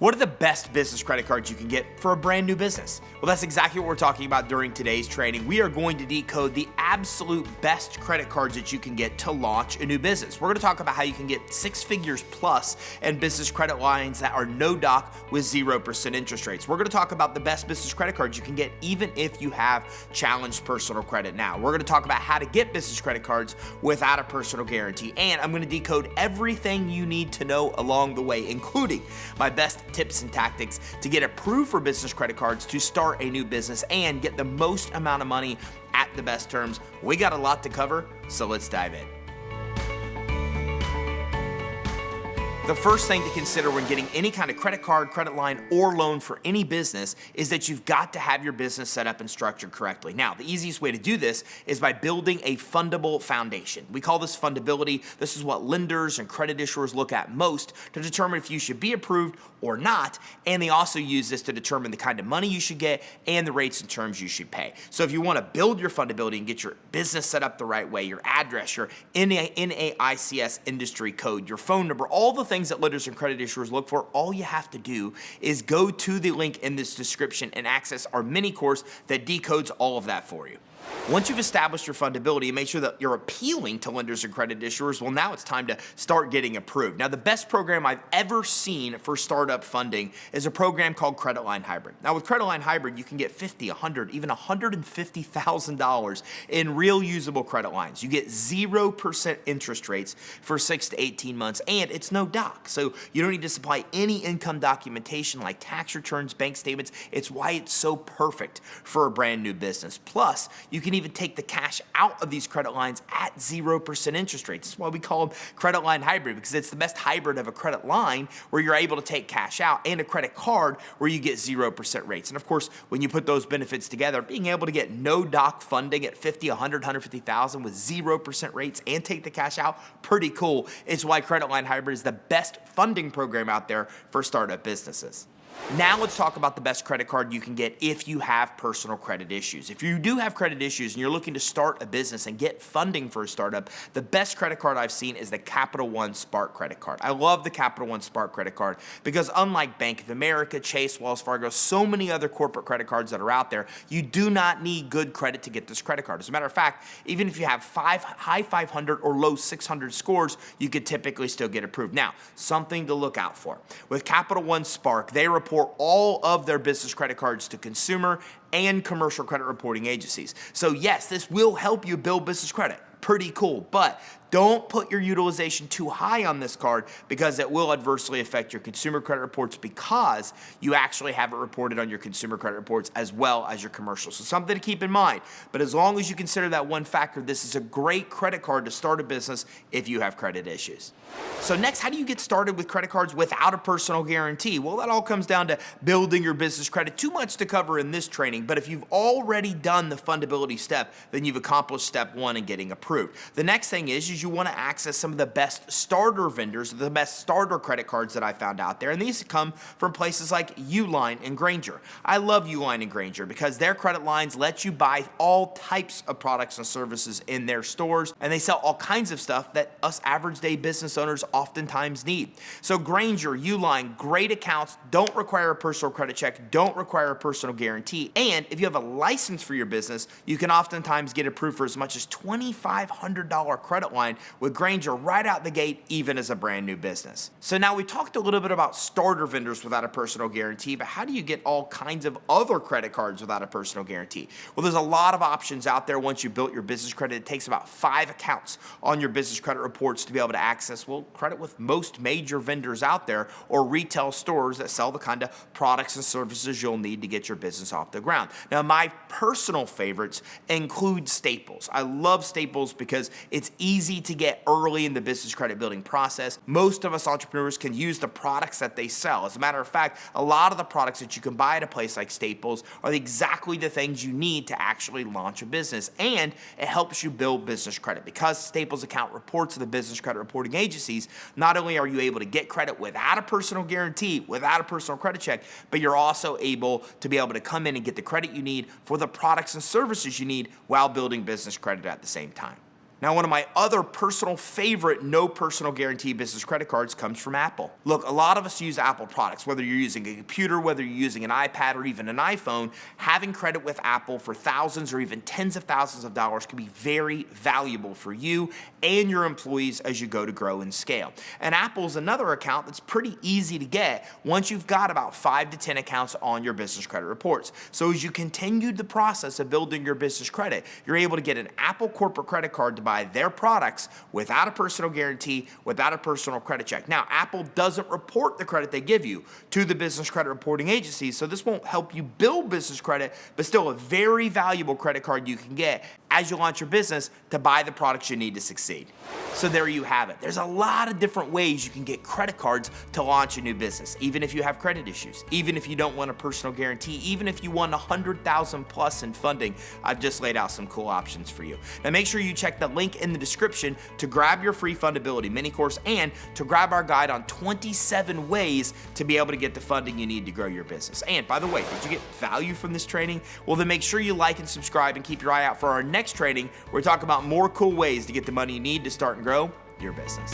What are the best business credit cards you can get for a brand new business? Well, that's exactly what we're talking about during today's training. We are going to decode the absolute best credit cards that you can get to launch a new business. We're going to talk about how you can get 6 figures plus in business credit lines that are no doc with 0% interest rates. We're going to talk about the best business credit cards you can get even if you have challenged personal credit now. We're going to talk about how to get business credit cards without a personal guarantee. And I'm going to decode everything you need to know along the way, including my best tips and tactics to get approved for business credit cards to start a new business and get the most amount of money at the best terms. We got a lot to cover, so let's dive in. The first thing to consider when getting any kind of credit card, credit line, or loan for any business is that you've got to have your business set up and structured correctly. Now, the easiest way to do this is by building a fundable foundation. We call this fundability. This is what lenders and credit issuers look at most to determine if you should be approved or not, and they also use this to determine the kind of money you should get and the rates and terms you should pay. So if you want to build your fundability and get your business set up the right way, your address, your NAICS industry code, your phone number, all the things that lenders and credit issuers look for, all you have to do is go to the link in this description and access our mini course that decodes all of that for you. Once you've established your fundability and make sure that you're appealing to lenders and credit issuers, well, now it's time to start getting approved. Now, the best program I've ever seen for startup funding is a program called Credit Line Hybrid. Now, with Credit Line Hybrid, you can get $50, $100, even $150,000 in real usable credit lines. You get 0% interest rates for 6 to 18 months, and it's no doc. So you don't need to supply any income documentation like tax returns, bank statements. It's why it's so perfect for a brand new business. Plus, you can even take the cash out of these credit lines at 0% interest rates. That's why we call them Credit Line Hybrid, because it's the best hybrid of a credit line where you're able to take cash out and a credit card where you get 0% rates. And of course, when you put those benefits together, being able to get no doc funding at 50, 100, 150,000 with 0% rates and take the cash out, pretty cool. It's why Credit Line Hybrid is the best funding program out there for startup businesses. Now let's talk about the best credit card you can get if you have personal credit issues. If you do have credit issues and you're looking to start a business and get funding for a startup, the best credit card I've seen is the Capital One Spark credit card. I love the Capital One Spark credit card because unlike Bank of America, Chase, Wells Fargo, so many other corporate credit cards that are out there, you do not need good credit to get this credit card. As a matter of fact, even if you have high 500 or low 600 scores, you could typically still get approved. Now, something to look out for. With Capital One Spark, they report all of their business credit cards to consumer and commercial credit reporting agencies. So yes, this will help you build business credit. Pretty cool, but don't put your utilization too high on this card because it will adversely affect your consumer credit reports because you actually have it reported on your consumer credit reports as well as your commercial. So something to keep in mind. But as long as you consider that one factor, this is a great credit card to start a business if you have credit issues. So next, how do you get started with credit cards without a personal guarantee? Well, that all comes down to building your business credit. Too much to cover in this training, but if you've already done the fundability step, then you've accomplished step 1 in getting approved. The next thing is you want to access some of the best starter vendors, the best starter credit cards that I found out there, and these come from places like Uline and Granger. I love Uline and Granger because their credit lines let you buy all types of products and services in their stores, and they sell all kinds of stuff that us average day business owners oftentimes need. So Granger, Uline, great accounts, don't require a personal credit check, don't require a personal guarantee, and if you have a license for your business, you can oftentimes get approved for as much as $2,500 credit line with Granger right out the gate, even as a brand new business. So now we talked a little bit about starter vendors without a personal guarantee, but how do you get all kinds of other credit cards without a personal guarantee? Well, there's a lot of options out there once you built your business credit. It takes about 5 accounts on your business credit reports to be able to access, well, credit with most major vendors out there or retail stores that sell the kind of products and services you'll need to get your business off the ground. Now, my personal favorites include Staples. I love Staples because it's easy to get early in the business credit building process. Most of us entrepreneurs can use the products that they sell. As a matter of fact, a lot of the products that you can buy at a place like Staples are exactly the things you need to actually launch a business, and it helps you build business credit. Because Staples account reports to the business credit reporting agencies, not only are you able to get credit without a personal guarantee, without a personal credit check, but you're also able to be able to come in and get the credit you need for the products and services you need while building business credit at the same time. Now, one of my other personal favorite no personal guarantee business credit cards comes from Apple. Look, a lot of us use Apple products, whether you're using a computer, whether you're using an iPad or even an iPhone. Having credit with Apple for thousands or even tens of thousands of dollars can be very valuable for you and your employees as you go to grow and scale. And Apple's another account that's pretty easy to get once you've got about 5 to 10 accounts on your business credit reports. So as you continue the process of building your business credit, you're able to get an Apple corporate credit card to buy their products without a personal guarantee, without a personal credit check. Now, Apple doesn't report the credit they give you to the business credit reporting agencies, so this won't help you build business credit, but still a very valuable credit card you can get as you launch your business to buy the products you need to succeed. So there you have it. There's a lot of different ways you can get credit cards to launch a new business, even if you have credit issues, even if you don't want a personal guarantee, even if you want 100,000 plus in funding. I've just laid out some cool options for you. Now make sure you check the link in the description to grab your free fundability mini course and to grab our guide on 27 ways to be able to get the funding you need to grow your business. And by the way, did you get value from this training? Well, then make sure you like and subscribe and keep your eye out for our next training where we talk about more cool ways to get the money you need to start and grow your business.